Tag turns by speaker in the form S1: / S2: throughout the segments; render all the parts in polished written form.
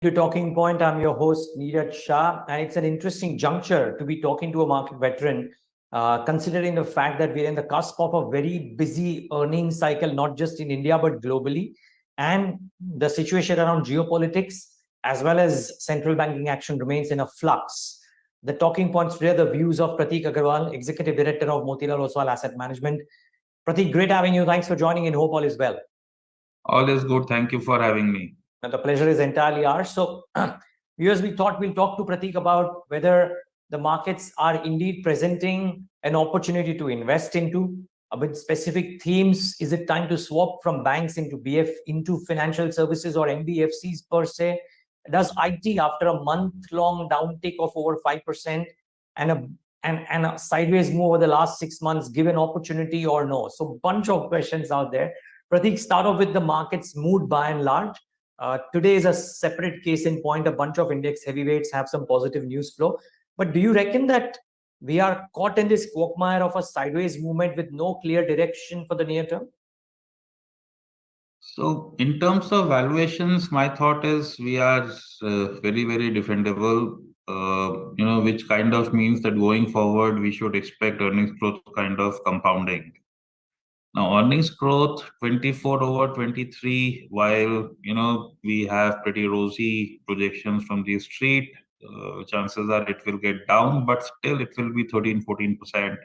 S1: To Talking Point. I'm your host, Neeraj Shah, and it's an interesting juncture to be talking to a market veteran, considering the fact that we're in the cusp of a very busy earnings cycle, not just in India, but globally, and the situation around geopolitics as well as central banking action remains in a flux. The talking points today are the views of Prateek Agrawal, Executive Director of Motilal Oswal Asset Management. Prateek, great having you. Thanks for joining in. Hope all is well.
S2: All is good. Thank you for having me.
S1: And the pleasure is entirely ours. So, viewers, we thought we'll talk to Prateek about whether the markets are indeed presenting an opportunity to invest into with specific themes. Is it time to swap from banks into financial services or NBFCs per se? Does IT, after a month-long downtick of over 5% and a sideways move over the last 6 months, give an opportunity or no? So, bunch of questions out there. Prateek, start off with the market's mood by and large. Today is a separate case in point. A bunch of index heavyweights have some positive news flow. But do you reckon that we are caught in this quagmire of a sideways movement with no clear direction for the near term?
S2: So, in terms of valuations, my thought is we are very, very defendable. Which kind of means that going forward, we should expect earnings growth kind of compounding. Now, earnings growth 24 over 23, while we have pretty rosy projections from the street, chances are it will get down, but still it will be 13-14%.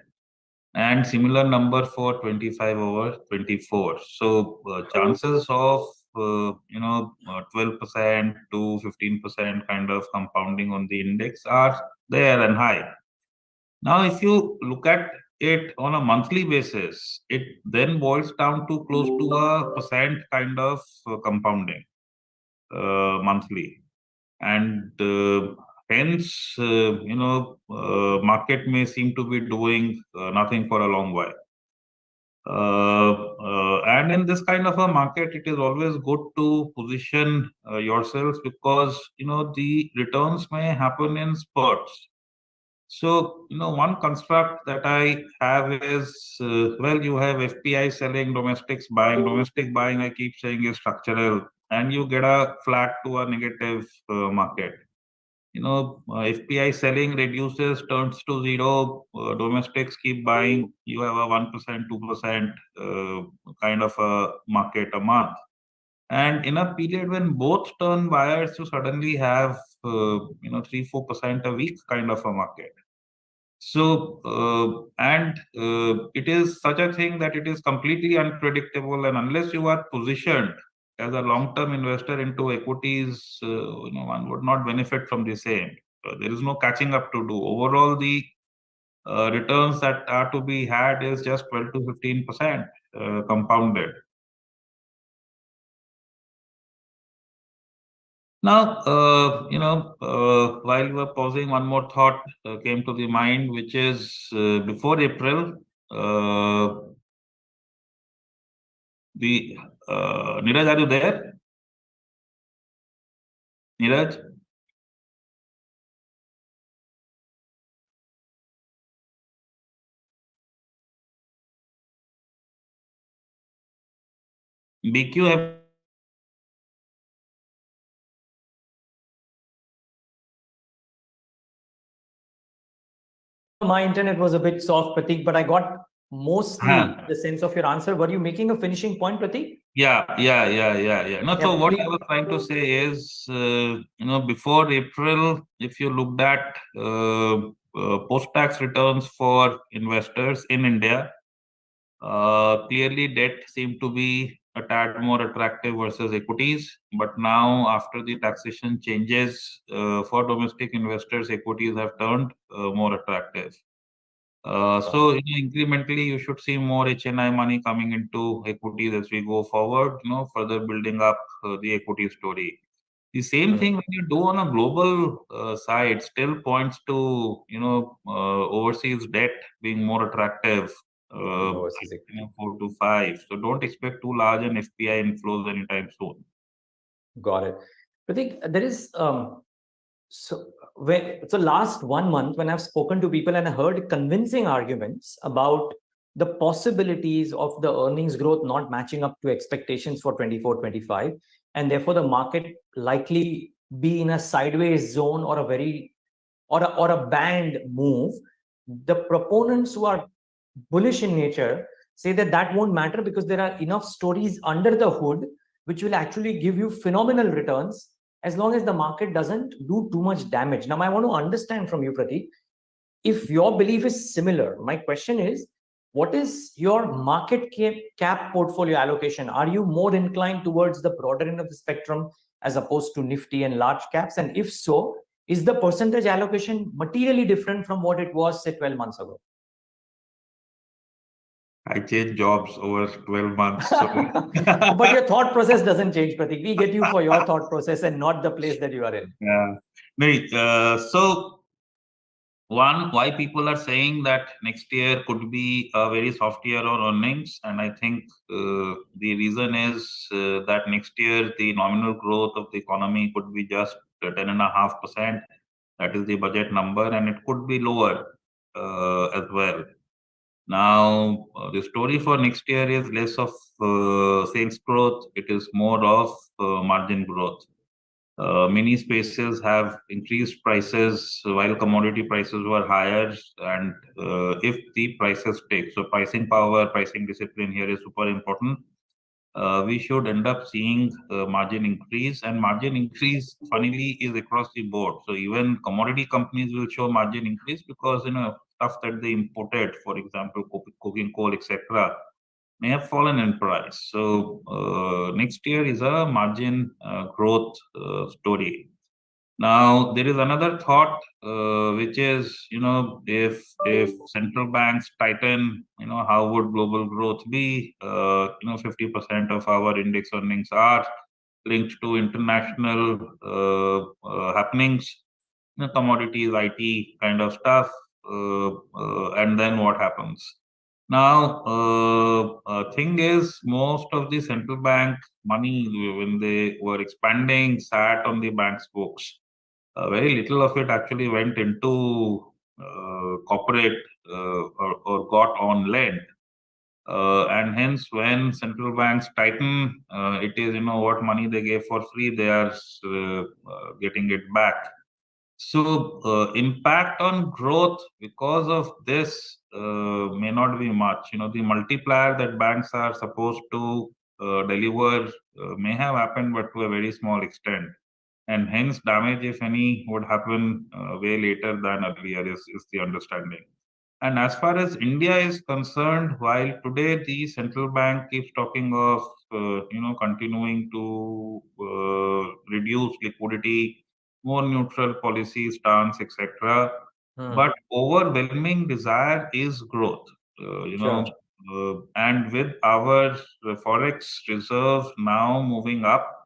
S2: And similar number for 25 over 24. So chances of 12% to 15% kind of compounding on the index are there and high. Now, if you look at it on a monthly basis, it then boils down to close to a percent kind of compounding monthly. And hence, market may seem to be doing nothing for a long while. And in this kind of a market, it is always good to position yourselves because the returns may happen in spurts. So, one construct that I have is, you have FPI selling, domestics buying. Domestic buying, I keep saying, is structural, and you get a flat to a negative market. FPI selling reduces, turns to zero, domestics keep buying, you have a 1%, 2% kind of a market a month. And in a period when both turn buyers, you suddenly have, 3-4% a week kind of a market. So, it is such a thing that it is completely unpredictable, and unless you are positioned as a long-term investor into equities, one would not benefit from the same. There is no catching up to do. Overall, the returns that are to be had is just 12 to 15% compounded. Now, while we were pausing, one more thought came to the mind, which is before April, Neeraj, are you there? Neeraj? BQ,
S1: My internet was a bit soft, Prateek, but I got mostly the sense of your answer. Were you making a finishing point, Prateek?
S2: Yeah. No, so what I was trying to say is, before April, if you looked at post-tax returns for investors in India, clearly debt seemed to be a tad more attractive versus equities. But now, after the taxation changes for domestic investors, equities have turned more attractive. So incrementally, you should see more HNI money coming into equities as we go forward, further building up the equity story. The same thing when you do on a global side still points to, overseas debt being more attractive, 4 to 5. So don't expect too large an FPI inflows anytime soon.
S1: Got it. Prateek, there is so last 1 month when I've spoken to people and I heard convincing arguments about the possibilities of the earnings growth not matching up to expectations for 24-25, and therefore the market likely be in a sideways zone or a very or a band move, the proponents who are bullish in nature say that that won't matter because there are enough stories under the hood which will actually give you phenomenal returns as long as the market doesn't do too much damage. Now, I want to understand from you, Prateek, if your belief is similar, my question is, what is your market cap portfolio allocation? Are you more inclined towards the broader end of the spectrum as opposed to Nifty and large caps? And if so, is the percentage allocation materially different from what it was, say, 12 months ago?
S2: I changed jobs over 12 months. So.
S1: But your thought process doesn't change, Prateek. We get you for your thought process and not the place that you are in.
S2: Yeah. No, so one, why people are saying that next year could be a very soft year on earnings, and I think the reason is that next year the nominal growth of the economy could be just 10.5%. That is the budget number, and it could be lower as well. Now, the story for next year is less of sales growth; it is more of margin growth. Many spaces have increased prices while commodity prices were higher, and if the prices take, so pricing power, pricing discipline here is super important. We should end up seeing margin increase, and margin increase, funnily, is across the board. So even commodity companies will show margin increase because stuff that they imported, for example, cooking coal, etc., may have fallen in price. So next year is a margin growth story. Now there is another thought, which is if central banks tighten, how would global growth be? 50% of our index earnings are linked to international happenings, commodities, IT kind of stuff, and then what happens? Now, thing is, most of the central bank money when they were expanding sat on the bank's books. Very little of it actually went into corporate or got on lend. And hence, when central banks tighten, it is what money they gave for free, they are getting it back. So, impact on growth because of this may not be much. The multiplier that banks are supposed to deliver may have happened, but to a very small extent. And hence, damage, if any, would happen way later than earlier, is the understanding. And as far as India is concerned, while today the central bank keeps talking of continuing to reduce liquidity, more neutral policy stance, etc., but overwhelming desire is growth.
S1: Sure.
S2: And with our forex reserve now moving up,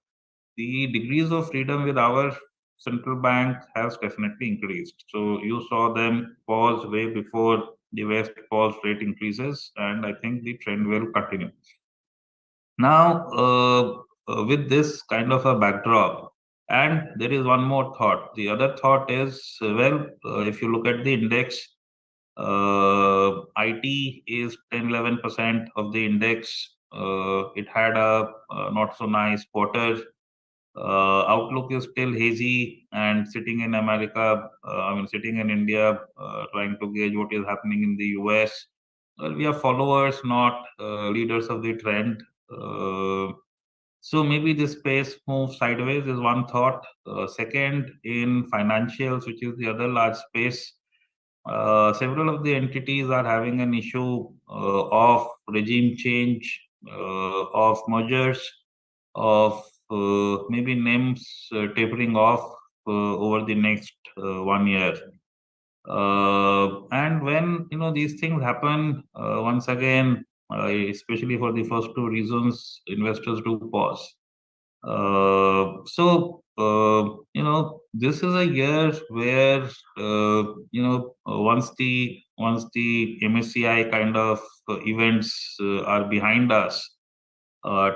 S2: the degrees of freedom with our central bank has definitely increased. So you saw them pause way before the West paused rate increases, and I think the trend will continue. Now, with this kind of a backdrop, and there is one more thought. The other thought is, if you look at the index, IT is 10-11% of the index. It had a not so nice quarter. Outlook is still hazy, and sitting in America, sitting in India, trying to gauge what is happening in the US. Well, we are followers, not leaders of the trend. So maybe this space move sideways is one thought. Second, in financials, which is the other large space, several of the entities are having an issue of regime change, of mergers, of maybe names tapering off over the next 1 year. And when these things happen, once again, especially for the first two reasons, investors do pause. This is a year where once the MSCI kind of events are behind us,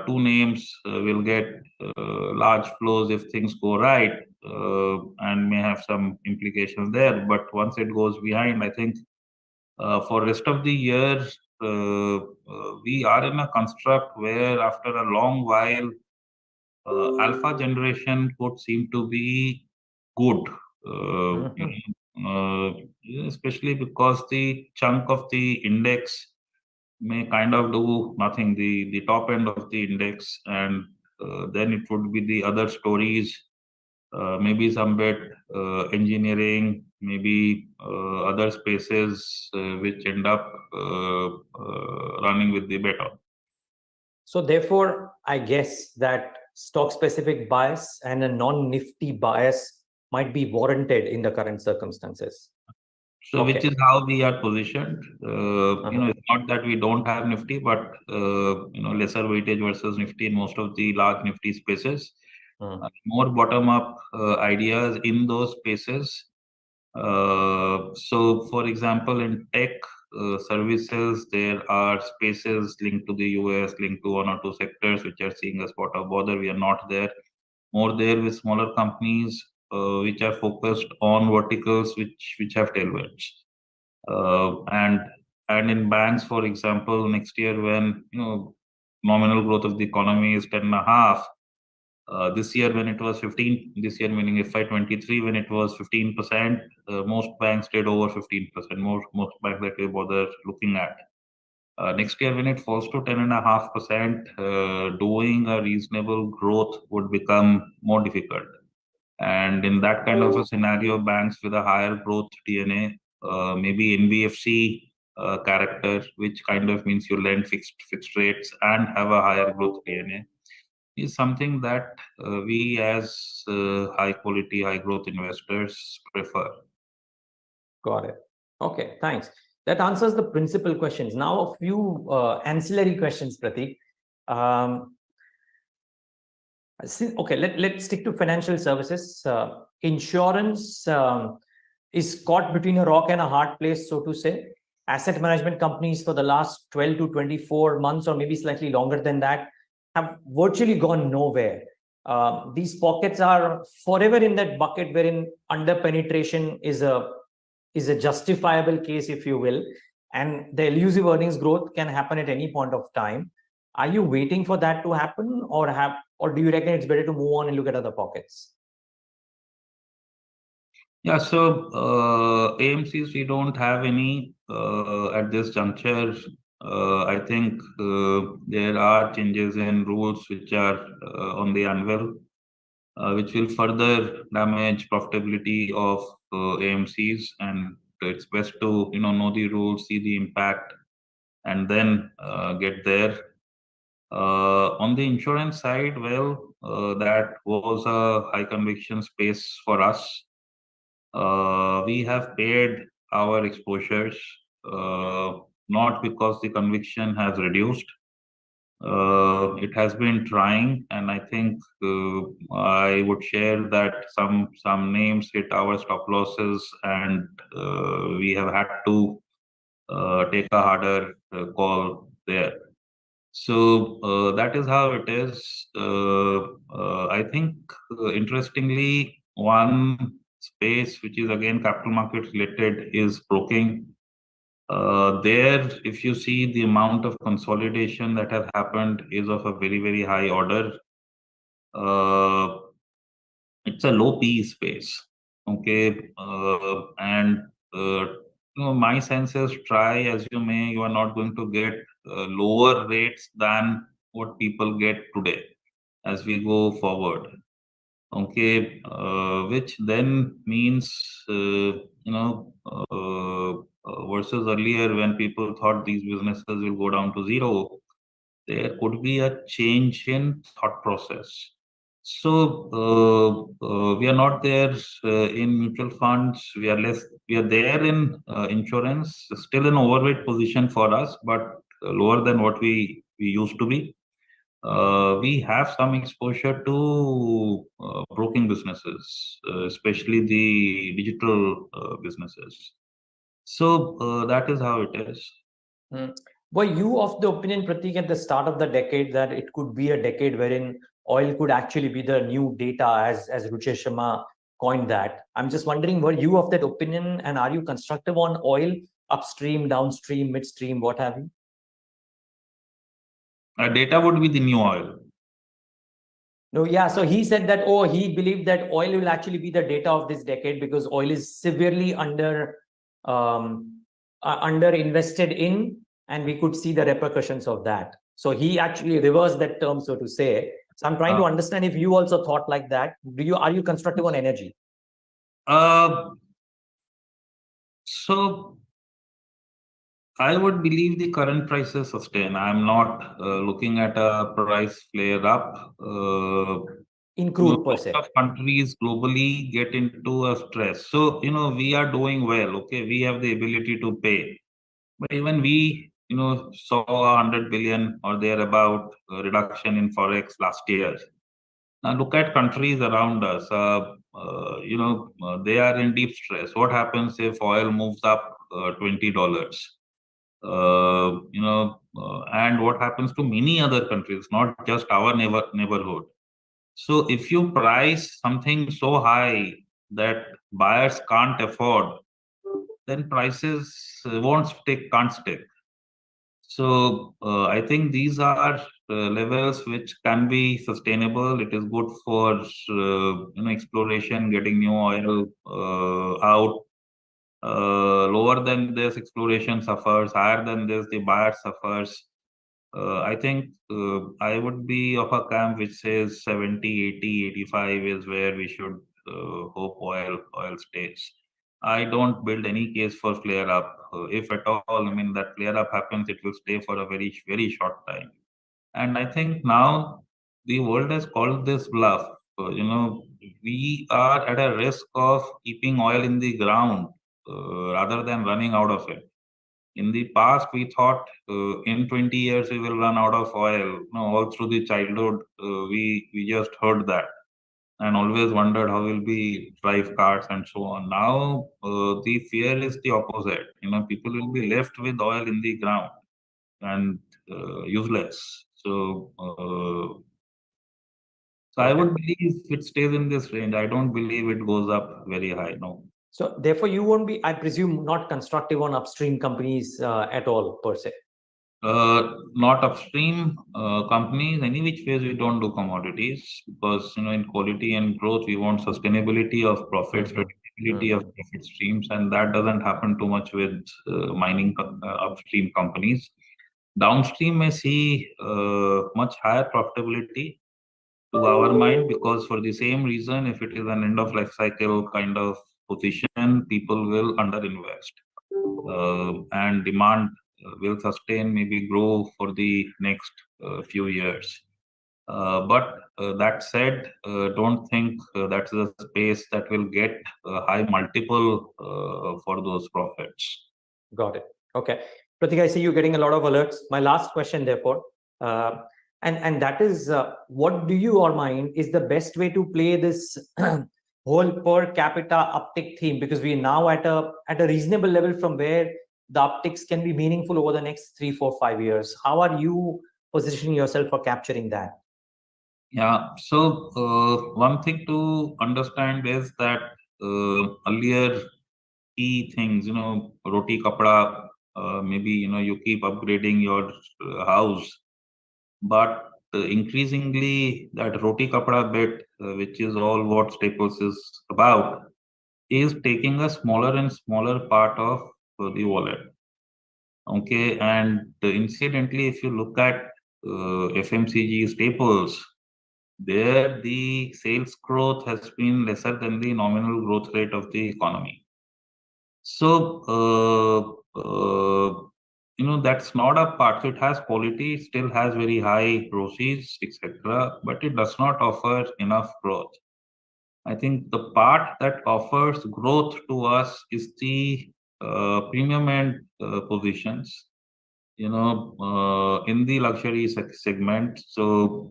S2: two names will get large flows if things go right, and may have some implications there. But once it goes behind, I think for rest of the year, we are in a construct where after a long while, alpha generation could seem to be good, especially because the chunk of the index may kind of do nothing, the top end of the index, and then it would be the other stories, maybe some bit engineering, maybe other spaces which end up running with the better.
S1: So therefore, I guess that stock-specific bias and a non-nifty bias might be warranted in the current circumstances.
S2: So which is how we are positioned. It's not that we don't have Nifty, but lesser weightage versus Nifty in most of the large Nifty spaces. More bottom-up ideas in those spaces. So, for example, in tech services, there are spaces linked to the US, linked to one or two sectors which are seeing a spot of bother. We are not there. More there with smaller companies which are focused on verticals which have tailwinds. And in banks, for example, next year when nominal growth of the economy is 10.5. This year when it was 15, this year meaning FY23 when it was 15%, most banks stayed over 15%. Most banks that we bother looking at. Next year when it falls to 10.5%, doing a reasonable growth would become more difficult. And in that kind of a scenario, banks with a higher growth DNA, maybe NBFC character, which kind of means you lend fixed rates and have a higher growth DNA, is something that we as high quality, high growth investors prefer.
S1: Got it. Okay, thanks. That answers the principal questions. Now a few ancillary questions, Prateek. Okay, let's stick to financial services. Insurance is caught between a rock and a hard place, so to say. Asset management companies for the last 12 to 24 months, or maybe slightly longer than that, have virtually gone nowhere. These pockets are forever in that bucket wherein under penetration is a justifiable case, if you will, and the elusive earnings growth can happen at any point of time. Are you waiting for that to happen, or do you reckon it's better to move on and look at other pockets?
S2: Yeah, so AMCs, we don't have any at this juncture. I think there are changes in rules which are on the anvil, which will further damage profitability of AMCs, and it's best to know the rules, see the impact, and then get there. On the insurance side, well, that was a high conviction space for us. We have paid our exposures, not because the conviction has reduced. It has been trying, and I think I would share that some names hit our stop losses, and we have had to take a harder call there. So that is how it is. I think interestingly, one space which is again capital market related is broking. There, if you see the amount of consolidation that has happened is of a very, very high order. It's a low PE space, okay? And my sense is, try as you may, you are not going to get lower rates than what people get today as we go forward. Okay, which then means, versus earlier when people thought these businesses will go down to zero, there could be a change in thought process. So we are not there in mutual funds. We are there in insurance, still an overweight position for us, but lower than what we used to be. We have some exposure to broking businesses, especially the digital businesses. So that is how it is.
S1: Were you of the opinion, Prateek, at the start of the decade that it could be a decade wherein oil could actually be the new data, as Ruchesh Sharma coined that? I'm just wondering, were you of that opinion, and are you constructive on oil, upstream, downstream, midstream, what have you?
S2: Data would be the new oil.
S1: No, yeah. So he said that, oh, he believed that oil will actually be the data of this decade because oil is severely under invested in, and we could see the repercussions of that. So he actually reversed that term, so to say. So I'm trying to understand if you also thought like that. Are you constructive on energy?
S2: So I would believe the current prices sustain. I'm not looking at a price flare up.
S1: In crude per
S2: Most
S1: se.
S2: of countries globally get into a stress. So, we are doing well. Okay, we have the ability to pay. But even we, saw 100 billion or thereabout reduction in forex last year. Now look at countries around us. They are in deep stress. What happens if oil moves up $20? And what happens to many other countries, not just our neighborhood. So if you price something so high that buyers can't afford, then prices can't stick. So I think these are levels which can be sustainable. It is good for exploration, getting new oil out. Lower than this, exploration suffers. Higher than this, the buyer suffers. I think I would be of a camp which says 70, 80, 85 is where we should hope oil stays. I don't build any case for flare up. If at all, I mean, that flare up happens, it will stay for a very, very short time. And I think now the world has called this bluff. We are at a risk of keeping oil in the ground rather than running out of it. In the past, we thought in 20 years we will run out of oil. No, all through the childhood, we just heard that and always wondered how will we drive cars and so on. Now, the fear is the opposite. People will be left with oil in the ground and useless. So I would believe it stays in this range. I don't believe it goes up very high. No.
S1: So therefore, you won't be, I presume, not constructive on upstream companies at all per se.
S2: Not upstream companies. Any which ways we don't do commodities because in quality and growth we want sustainability of profits, predictability of profit streams, and that doesn't happen too much with mining upstream companies. Downstream may see much higher profitability to our mind because for the same reason, if it is an end of life cycle kind of position, people will underinvest and demand will sustain, maybe grow for the next few years. But that said, don't think that's the space that will get a high multiple for those profits.
S1: Got it. Okay. Prateek, I see you getting a lot of alerts. My last question, therefore, and that is, what do you or mind is the best way to play this whole per capita uptick theme? Because we are now at a reasonable level from where the upticks can be meaningful over the next 3, 4, 5 years. How are you positioning yourself for capturing that?
S2: Yeah. So one thing to understand is that earlier key things, roti kapda, maybe you keep upgrading your house, but increasingly that roti kapda bit, which is all what Staples is about, is taking a smaller and smaller part of the wallet. Okay, and incidentally, if you look at FMCG staples, there the sales growth has been lesser than the nominal growth rate of the economy. So, that's not a part. So it has quality, it still has very high ROCEs, etc., but it does not offer enough growth. I think the part that offers growth to us is the premium end positions, in the luxury segment. So,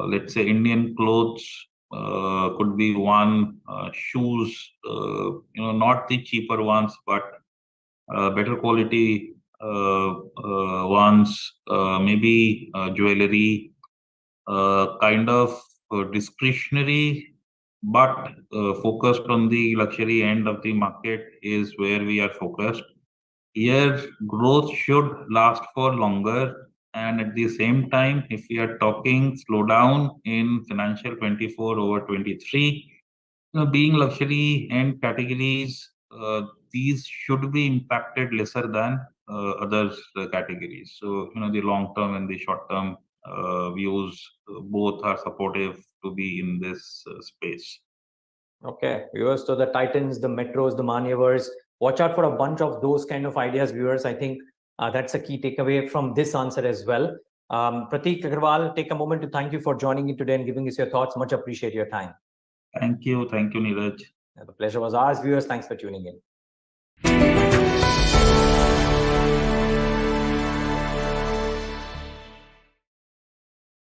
S2: let's say Indian clothes could be one, shoes, not the cheaper ones, but better quality ones, maybe jewelry, kind of discretionary, but focused on the luxury end of the market is where we are focused. Here, growth should last for longer. And at the same time, if we are talking slowdown in financial 24 over 23, being luxury and categories, these should be impacted lesser than other categories. So, the long term and the short term views both are supportive to be in this space.
S1: Okay, viewers, so the Titans, the Metros, the Manyavar's, watch out for a bunch of those kind of ideas, viewers. I think that's a key takeaway from this answer as well. Prateek, Agrawal, take a moment to thank you for joining in today and giving us your thoughts. Much appreciate your time.
S2: Thank you, Neeraj.
S1: The pleasure was ours, viewers. Thanks for tuning in.